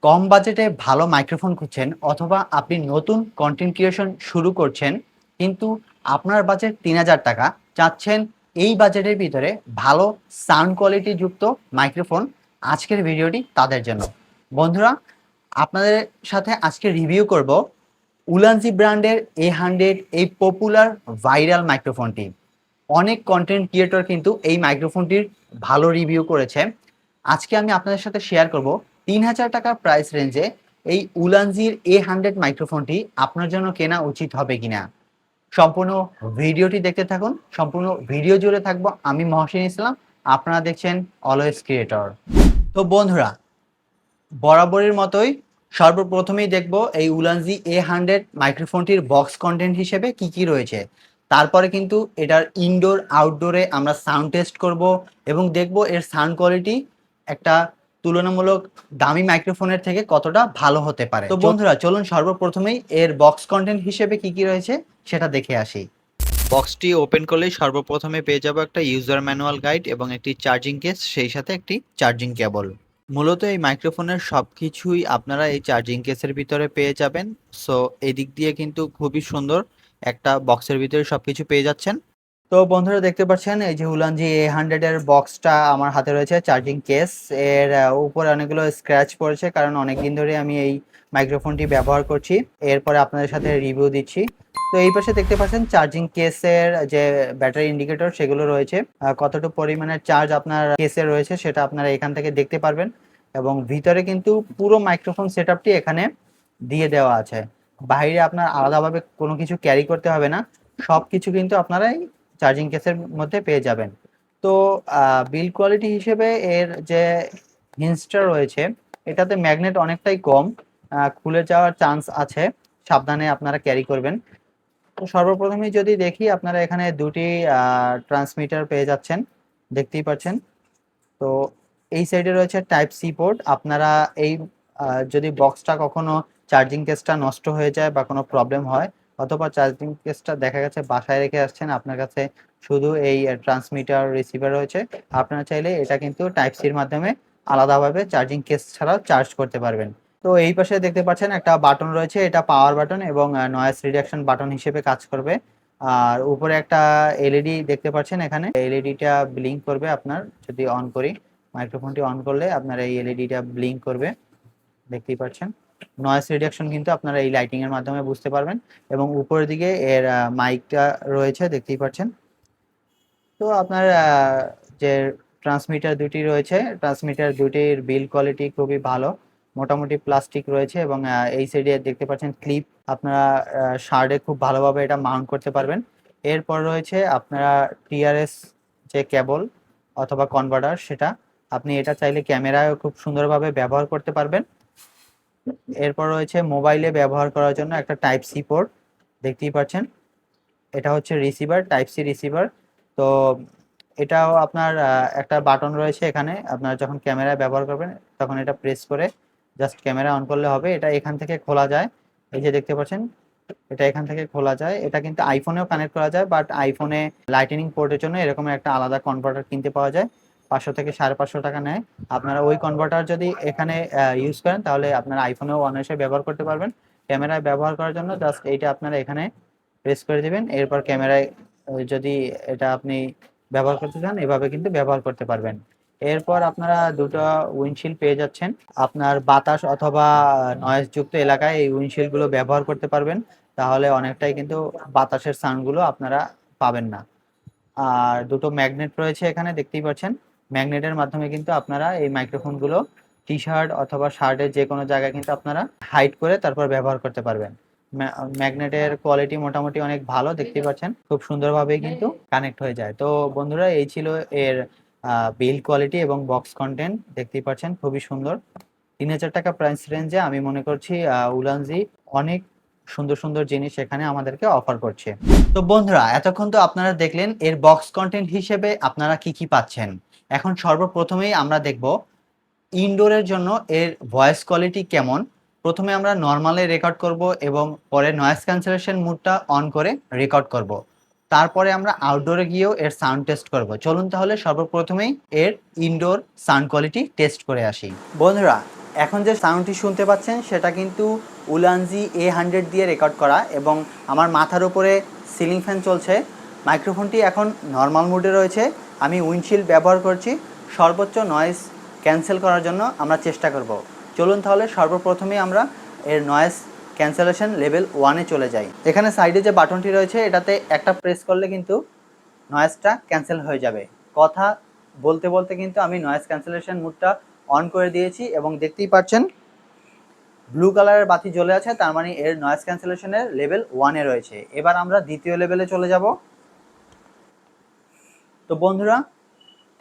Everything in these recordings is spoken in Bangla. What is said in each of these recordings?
কম বাজেটে ভালো মাইক্রোফোন খুঁজছেন অথবা আপনি নতুন কন্টেন্ট ক্রিয়েশন শুরু করছেন কিন্তু আপনার বাজেট ৩,০০০ টাকা, চাচ্ছেন এই বাজেটের ভিতরে ভালো সাউন্ড কোয়ালিটি যুক্ত মাইক্রোফোন। আজকের ভিডিওটি তাদের জন্য। বন্ধুরা, আপনাদের সাথে আজকে রিভিউ করব উলানজি ব্র্যান্ডের A100, এই পপুলার ভাইরাল মাইক্রোফোনটি। অনেক কন্টেন্ট ক্রিয়েটর কিন্তু এই মাইক্রোফোনটির ভালো রিভিউ করেছে। আজকে আমি আপনাদের সাথে শেয়ার করব ৩,০০০ টাকার প্রাইস রেঞ্জে এই উলানজির A100 মাইক্রোফোনটি আপনার জন্য কেনা উচিত হবে কিনা। সম্পূর্ণ ভিডিওটি দেখতে থাকুন। সম্পূর্ণ ভিডিও জুড়ে থাকবো আমি মহসিন ইসলাম। আপনারা দেখছেন অলওয়েজ ক্রিয়েটর। তো বন্ধুরা, বরাবরের মতোই সর্বপ্রথমেই দেখব এই উলানজি A100 মাইক্রোফোনটির বক্স কন্টেন্ট হিসেবে কি কি রয়েছে। তারপরে কিন্তু এটার ইনডোর আউটডোরে আমরা সাউন্ড টেস্ট করব এবং দেখব এর সাউন্ড কোয়ালিটি একটা তুলনামূলক দামি মাইক্রোফোনের থেকে কতটা ভালো হতে পারে। তো বন্ধুরা, চলুন সর্বপ্রথমেই এর বক্স কন্টেন্ট হিসেবে কি কি রয়েছে সেটা দেখে আসি। বক্সটি ওপেন করলেই সর্বপ্রথমে পেয়ে যাব একটা ইউজার ম্যানুয়াল গাইড এবং একটি চার্জিং কেস, সেই সাথে একটি চার্জিং কেবল। মূলত এই মাইক্রোফোনের সবকিছুই আপনারা এই চার্জিং কেসের ভিতরে পেয়ে যাবেন। সো এদিক দিয়ে কিন্তু খুবই সুন্দর একটা বক্সের ভিতরে সবকিছু পেয়ে যাচ্ছেন। তো বন্ধুরা, দেখতে পাচ্ছেন এই যে উলানজি A100 এর বক্সটা আমার হাতে রয়েছে, চার্জিং কেস। এর উপরে অনেকগুলো স্ক্র্যাচ পড়েছে কারণ অনেকদিন ধরে আমি এই মাইক্রোফোনটি ব্যবহার করছি। এরপরে আপনাদের সাথে রিভিউ দিচ্ছি। তো এই পাশে দেখতে পাচ্ছেন চার্জিং কেসের যে ব্যাটারি ইন্ডিকেটর সেগুলো রয়েছে। কতটুকু পরিমাণের চার্জ আপনার কেসে রয়েছে সেটা আপনারা এখান থেকে দেখতে পারবেন। এবং ভিতরে কিন্তু পুরো মাইক্রোফোন সেটআপটি এখানে দিয়ে দেওয়া আছে। বাইরে আপনার আলাদাভাবে কোনো কিছু ক্যারি করতে হবে না, সব কিছু কিন্তু আপনারা চার্জিং কেসের মধ্যে পেয়ে যাবেন। তো বিল্ড কোয়ালিটি হিসেবে এর যে হিন্সটা রয়েছে এটাতে ম্যাগনেট অনেকটাই কম, খুলে যাওয়ার চান্স আছে, সাবধানে আপনারা ক্যারি করবেন। তো সর্বপ্রথমেই যদি দেখি, আপনারা এখানে দুটি ট্রান্সমিটার পেয়ে যাচ্ছেন, দেখতেই পাচ্ছেন। তো এই সাইডে রয়েছে টাইপ সি পোর্ট। আপনারা এই যদি বক্সটা কখনো চার্জিং কেসটা নষ্ট হয়ে যায় বা কোনো প্রবলেম হয় অথবা চার্জিং কেসটা দেখা গেছে বাসায় রেখে আসছেন, আপনার কাছে শুধু এই ট্রান্সমিটার রিসিভার রয়েছে, আপনারা চাইলে এটা কিন্তু টাইপ সির মাধ্যমে আলাদাভাবে চার্জিং কেস ছাড়াও চার্জ করতে পারবেন। তো এই পাশে দেখতে পাচ্ছেন একটা বাটন রয়েছে, এটা পাওয়ার বাটন এবং নয়েজ রিডাকশন বাটন হিসেবে কাজ করবে। আর উপরে একটা এলইডি দেখতে পাচ্ছেন, এখানে এলইডিটা ব্লিঙ্ক করবে। আপনার যদি অন করি, মাইক্রোফোনটি অন করলে আপনার এই এলইডিটা ব্লিঙ্ক করবে, দেখতেই পাচ্ছেন। নয়েজ রিডাকশন কিন্তু আপনারা এই লাইটিং এর মাধ্যমে বুঝতে পারবেন। এবং উপরের দিকে এর মাইকটা রয়েছে, দেখতেই পাচ্ছেন। তো আপনার যে ট্রান্সমিটার দুটি রয়েছে, ট্রান্সমিটার দুটির বিল্ড কোয়ালিটি খুবই ভালো, মোটামুটি প্লাস্টিক রয়েছে। এবং এই সাইডে দেখতে পাচ্ছেন ক্লিপ, আপনারা শার্টে খুব ভালোভাবে এটা মাউন্ট করতে পারবেন। এরপর রয়েছে আপনারা টিআরএস যে কেবল অথবা কনভার্টার, সেটা আপনি এটা চাইলে ক্যামেরায় খুব সুন্দরভাবে ব্যবহার করতে পারবেন। এরপর রয়েছে মোবাইলে ব্যবহার করার জন্য একটা টাইপ সি পোর্ট, দেখতেই পাচ্ছেন। এটা হচ্ছে রিসিভার, টাইপ সি রিসিভার। তো এটাও আপনার একটা বাটন রয়েছে এখানে, আপনারা যখন ক্যামেরায় ব্যবহার করবেন তখন এটা প্রেস করে জাস্ট ক্যামেরা অন করলে হবে। এটা এখান থেকে খোলা যায়, এই যে দেখতে পাচ্ছেন, এটা এখান থেকে খোলা যায়। এটা কিন্তু আইফোনেও কানেক্ট করা যায়, বাট আইফোনে লাইটেনিং পোর্টের জন্য এরকম একটা আলাদা কনভার্টার কিনতে পাওয়া যায়, 500 থেকে 550 টাকা নেয়। আপনারা ওই কনভার্টার যদি এখানে ইউজ করেন তাহলে আপনারা আইফোনেও অনায়াসে ব্যবহার করতে পারবেন। ক্যামেরায় ব্যবহার করার জন্য জাস্ট এইটা আপনারা এখানে প্রেস করে দিবেন। এরপর ক্যামেরায় যদি এটা আপনি ব্যবহার করতে চান এভাবে কিন্তু ব্যবহার করতে পারবেন। এরপর আপনারা দুটো উইন্ডশিল্ড পেয়ে যাচ্ছেন। আপনার বাতাস অথবা নয়েজ যুক্ত এলাকায় এই উইন্ডশিল্ড গুলো ব্যবহার করতে পারবেন, তাহলে অনেকটাই কিন্তু বাতাসের সাউন্ড গুলো আপনারা পাবেন না। আর দুটো ম্যাগনেট রয়েছে এখানে, দেখতেই পাচ্ছেন। ম্যাগনেটের মাধ্যমে কিন্তু আপনারা এই মাইক্রোফোন গুলো টি শার্ট অথবা শার্টের যে কোনো জায়গায় কিন্তু আপনারা হাইড করে তারপর ব্যবহার করতে পারবেন। ম্যাগনেটের কোয়ালিটি মোটামুটি অনেক ভালো, দেখতেই পাচ্ছেন, খুব সুন্দরভাবে কিন্তু কানেক্ট হয়ে যায়। তো বন্ধুরা, এই ছিল এর বিল্ড কোয়ালিটি এবং বক্স কন্টেন্ট, দেখতেই পাচ্ছেন খুবই সুন্দর। ৩,০০০ টাকা প্রাইস রেঞ্জে আমি মনে করছি উলানজি অনেক সুন্দর সুন্দর জিনিস এখানে আমাদেরকে অফার করছে। তো বন্ধুরা, এতক্ষণ তো আপনারা দেখলেন এর বক্স কন্টেন্ট হিসেবে আপনারা কি কি পাচ্ছেন। এখন সর্বপ্রথমেই আমরা দেখব ইনডোরের জন্য এর ভয়েস কোয়ালিটি কেমন। প্রথমে আমরা নর্মালে রেকর্ড করব এবং পরে নয়েজ ক্যান্সেলেশন মুডটা অন করে রেকর্ড করব। তারপরে আমরা আউটডোরে গিয়েও এর সাউন্ড টেস্ট করব। চলুন তাহলে সর্বপ্রথমেই এর ইনডোর সাউন্ড কোয়ালিটি টেস্ট করে আসি। বন্ধুরা, এখন যে সাউন্ডটি শুনতে পাচ্ছেন সেটা কিন্তু উলানজি A100 দিয়ে রেকর্ড করা, এবং আমার মাথার উপরে সিলিং ফ্যান চলছে। মাইক্রোফোনটি এখন নর্মাল মোডে রয়েছে। আমি উইন্ডশিল্ড ব্যবহার করছি। সর্বোচ্চ নয়েজ ক্যান্সেল করার জন্য আমরা চেষ্টা করব। চলুন তাহলে সর্বপ্রথমে আমরা এর নয়েজ ক্যান্সেলেশন লেভেল 1-এ চলে যাই। এখানে সাইডে যে বাটনটি রয়েছে এটাতে একটা প্রেস করলে কিন্তু নয়েজটা ক্যান্সেল হয়ে যাবে। কথা বলতে বলতে কিন্তু আমি নয়েজ ক্যান্সেলেশন মোডটা অন করে দিয়েছি এবং দেখতেই পাচ্ছেন ব্লু কালারের বাতি জ্বলে আছে, তার মানে এর নয়েজ ক্যান্সেলেশনের লেভেল 1-এ রয়েছে। এবার আমরা দ্বিতীয় লেভেলে চলে যাব। তো বন্ধুরা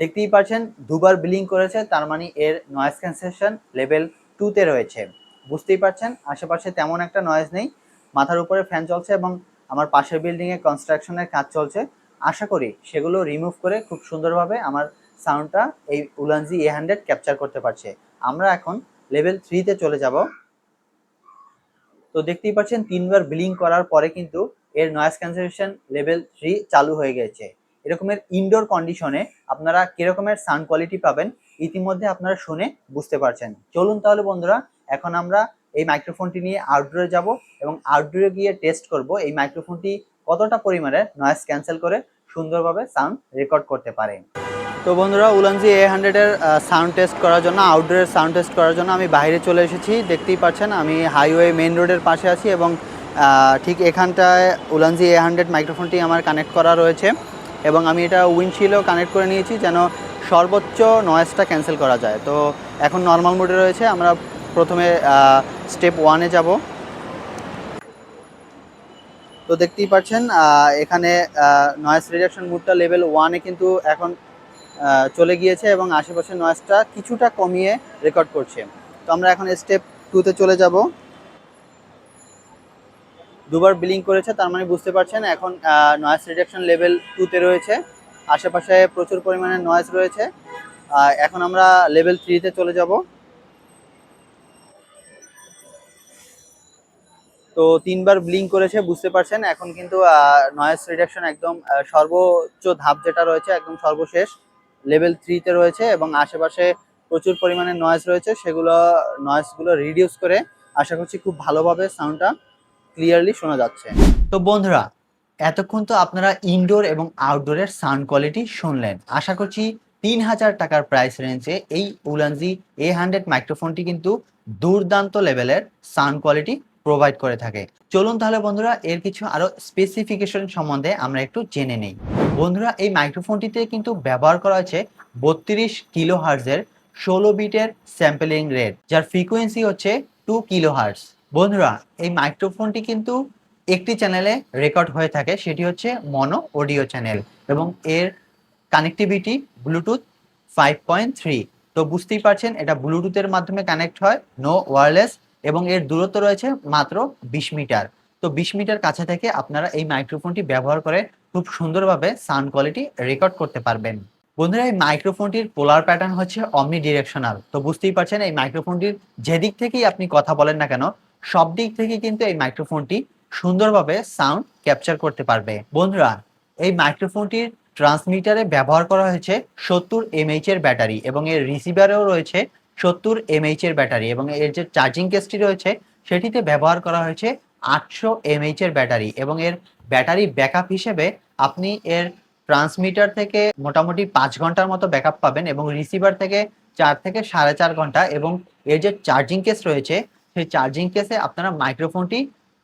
দেখতেই পাচ্ছেন দুবার ব্লিং করেছে, তার মানে এর নয়েজ ক্যান্সেলেশন লেভেল 2-তে রয়েছে। বুঝতেই পারছেন আশেপাশে তেমন একটা নয়েজ নেই। মাথার উপরে ফ্যান চলছে এবং আমার পাশের বিল্ডিংয়ে কনস্ট্রাকশনের কাজ চলছে। আশা করি সেগুলো রিমুভ করে খুব সুন্দরভাবে আমার সাউন্ডটা এই উলানজি A100 ক্যাপচার করতে পারছে। আমরা এখন লেভেল 3-তে চলে যাব। তো দেখতেই পাচ্ছেন 3বার ব্লিং করার পরে কিন্তু এর নয়েজ ক্যান্সেলেশন লেভেল 3 চালু হয়ে গেছে। এরকমের ইনডোর কন্ডিশনে আপনারা কিরকমের সাউন্ড কোয়ালিটি পাবেন ইতিমধ্যে আপনারা শুনে বুঝতে পারছেন। চলুন তাহলে বন্ধুরা এখন আমরা এই মাইক্রোফোনটি নিয়ে আউটডোরে যাব এবং আউটডোরে গিয়ে টেস্ট করব এই মাইক্রোফোনটি কতটা পরিমাণে নয়েজ ক্যান্সেল করে সুন্দরভাবে সাউন্ড রেকর্ড করতে পারে। তো বন্ধুরা উলানজি A100 এর সাউন্ড টেস্ট করার জন্য, আউটডোরের সাউন্ড টেস্ট করার জন্য আমি বাইরে চলে এসেছি। দেখতেই পাচ্ছেন আমি হাইওয়ে মেন রোডের পাশে আছি এবং ঠিক এখানটায় উলানজি A100 মাইক্রোফোনটি আমার কানেক্ট করা রয়েছে এবং আমি এটা উইন্ডশিল্ডও কানেক্ট করে নিয়েছি যেন সর্বোচ্চ নয়েজটা ক্যান্সেল করা যায়। তো এখন নর্মাল মোডে রয়েছে। আমরা প্রথমে স্টেপ 1-এ যাব। তো দেখতেই পাচ্ছেন এখানে নয়েজ রিডাকশন মোডটা লেভেল 1-এ কিন্তু এখন চলে গিয়েছে এবং আশেপাশের নয়েজটা কিছুটা কমিয়ে রেকর্ড করছে। তো আমরা এখন স্টেপ 2-তে চলে যাব। দুবার ব্লিং করেছে, তার মানে বুঝতে পারছেন এখন নয়েজ রিডাকশন লেভেল 2-তে রয়েছে। আশেপাশে প্রচুর পরিমাণে নয়েজ রয়েছে। এখন আমরা লেভেল 3-তে চলে যাব। তো 3বার ব্লিং করেছে, বুঝতে পারছেন এখন কিন্তু নয়েজ রিডাকশন একদম সর্বোচ্চ ধাপ যেটা রয়েছে একদম সর্বশেষ লেভেল 3-তে রয়েছে এবং আশেপাশে প্রচুর পরিমাণে নয়েজ রয়েছে। সেগুলো নয়েজগুলো রিডিউস করে আশা করছি খুব ভালোভাবে সাউন্ডটা ক্লিয়ারলি শোনা যাচ্ছে। তো বন্ধুরা এতক্ষণ তো আপনারা ইনডোর এবং আউটডোরের সাউন্ড কোয়ালিটি শুনলেন। আশা করছি 3000 টাকার প্রাইস রেঞ্জে এই উলানজি A100 মাইক্রোফোনটি কিন্তু দুর্দান্ত লেভেলের সাউন্ড কোয়ালিটি প্রোভাইড করে থাকে। চলুন তাহলে বন্ধুরা এর কিছু আরো স্পেসিফিকেশন সম্বন্ধে আমরা একটু জেনে নেই। বন্ধুরা এই মাইক্রোফোনটিতে কিন্তু ব্যবহার করা হয়েছে 32 কিলো হার্টজের 16 বিটের স্যাম্পলিং রেট, যার ফ্রিকোয়েন্সি হচ্ছে 2 কিলো হার্টজ। বন্ধুরা এই মাইক্রোফোনটি কিন্তু একটি চ্যানেলে রেকর্ড হয়ে থাকে, সেটি হচ্ছে মনো অডিও চ্যানেল এবং এর কানেক্টিভিটি ব্লুটুথ 5.3। তো বুঝতেই পারছেন এটা ব্লুটুথের মাধ্যমে কানেক্ট হয়, নো ওয়্যারলেস, এবং এর দূরত্ব রয়েছে মাত্র 20 মিটার। তো 20 মিটার কাছে থেকে আপনারা এই মাইক্রোফোনটি ব্যবহার করে খুব সুন্দরভাবে সাউন্ড কোয়ালিটি রেকর্ড করতে পারবেন। বন্ধুরা এই মাইক্রোফোনটির পোলার প্যাটার্ন হচ্ছে অমনি ডিরেকশনাল। তো বুঝতেই পারছেন এই মাইক্রোফোনটির যেদিক থেকেই আপনি কথা বলেন না কেন সব দিক থেকে কিন্তু এই মাইক্রোফোনটি সুন্দরভাবে সাউন্ড ক্যাপচার করতে পারবে। বন্ধুরা এই মাইক্রোফোনটির ট্রান্সমিটারে ব্যবহার করা হয়েছে 70 mAh এর ব্যাটারি এবং এর রিসিভারেও রয়েছে 70 mAh এর ব্যাটারি এবং এর যে চার্জিং কেসটি রয়েছে সেটিতে ব্যবহার করা হয়েছে 800 mAh এর ব্যাটারি এবং এর ব্যাটারি ব্যাকআপ হিসেবে আপনি এর ট্রান্সমিটার থেকে মোটামুটি 5 ঘন্টার মতো ব্যাকআপ পাবেন এবং রিসিভার থেকে 4 থেকে 4.5 ঘন্টা, এবং এর যে চার্জিং কেস রয়েছে সেই চার্জিং কেসে আপনারা মাইক্রোফোনটি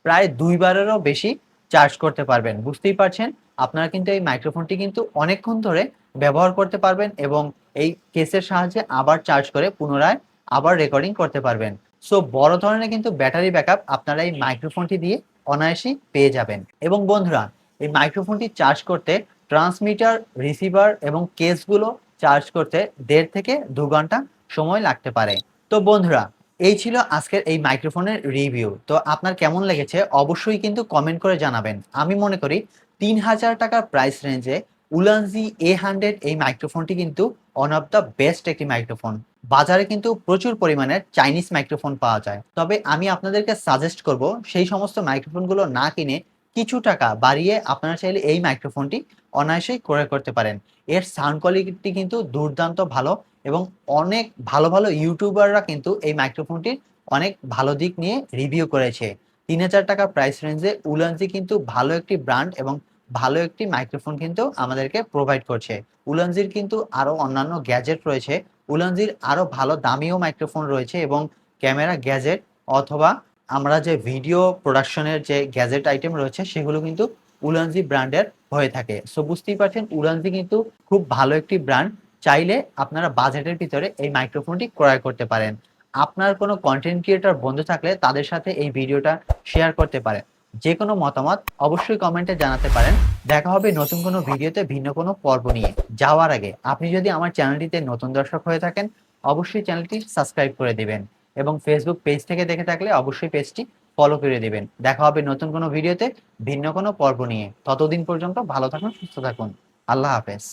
প্রায় 2বারেরও বেশি চার্জ করতে পারবেন। বুঝতেই পারছেন আপনারা কিন্তু এই মাইক্রোফোনটি কিন্তু অনেকক্ষণ ধরে ব্যবহার করতে পারবেন এবং এই কেসের সাহায্যে আবার চার্জ করে পুনরায় আবার রেকর্ডিং করতে পারবেন। সো বড় ধরনের কিন্তু ব্যাটারি ব্যাকআপ আপনারা এই মাইক্রোফোনটি দিয়ে অনায়াসেই পেয়ে যাবেন। এবং বন্ধুরা এই মাইক্রোফোনটি চার্জ করতে ট্রান্সমিটার, রিসিভার এবং কেসগুলো চার্জ করতে 1.5 থেকে 2 ঘন্টা সময় লাগতে পারে। তো বন্ধুরা এই ছিল আজকের এই মাইক্রোফোনের রিভিউ। তো আপনার কেমন লেগেছে অবশ্যই কিন্তু কমেন্ট করে জানাবেন। আমি মনে করি 3000 টাকার প্রাইস রেঞ্জে উলানজি A100 এই মাইক্রোফোনটি কিন্তু ওয়ান অফ দ্য বেস্ট একটি মাইক্রোফোন। বাজারে কিন্তু প্রচুর পরিমাণে চাইনিজ মাইক্রোফোন পাওয়া যায়, তবে আমি আপনাদেরকে সাজেস্ট করব সেই সমস্ত মাইক্রোফোনগুলো না কিনে কিছু টাকা বাড়িয়ে আপনারা চাইলে এই মাইক্রোফোনটি অনায়াসেই ক্রয় করতে পারেন। এর সাউন্ড কোয়ালিটি কিন্তু দুর্দান্ত ভালো এবং অনেক ভালো ভালো ইউটিউবাররা কিন্তু এই মাইক্রোফোনটির অনেক ভালো দিক নিয়ে রিভিউ করেছে। ৩,০০০ টাকা প্রাইস রেঞ্জে উলানজি কিন্তু ভালো একটি ব্র্যান্ড এবং ভালো একটি মাইক্রোফোন কিন্তু আমাদেরকে প্রোভাইড করছে। উলানজির কিন্তু আরো অন্যান্য গ্যাজেট রয়েছে। উলানজির আরো ভালো দামিও মাইক্রোফোন রয়েছে এবং ক্যামেরা গ্যাজেট অথবা আমরা যে ভিডিও প্রোডাকশনের যে গ্যাজেট আইটেম রয়েছে সেগুলো কিন্তু উলানজি ব্র্যান্ডের হয়ে থাকে। সো বুঝতেই পারছেন উলানজি কিন্তু খুব ভালো একটি ব্র্যান্ড। চাইলে আপনারা বাজেটের ভিতরে এই মাইক্রোফোনটি ক্রয় করতে পারেন। আপনার কোনো কন্টেন্ট ক্রিয়েটর বন্ধু থাকলে তাদের সাথে এই ভিডিওটা শেয়ার করতে পারেন। যে কোনো মতামত অবশ্যই কমেন্টে জানাতে পারেন। দেখা হবে নতুন কোনো ভিডিওতে ভিন্ন কোনো পর্ব নিয়ে। যাওয়ার আগে আপনি যদি আমার চ্যানেলটিতে নতুন দর্শক হয়ে থাকেন অবশ্যই চ্যানেলটি সাবস্ক্রাইব করে দিবেন এবং ফেসবুক পেজ থেকে দেখে থাকলে অবশ্যই পেজটি ফলো করে দিবেন। দেখা হবে নতুন কোনো ভিডিওতে ভিন্ন কোনো পর্ব নিয়ে। ততদিন পর্যন্ত ভালো থাকুন, সুস্থ থাকুন। আল্লাহ হাফেজ।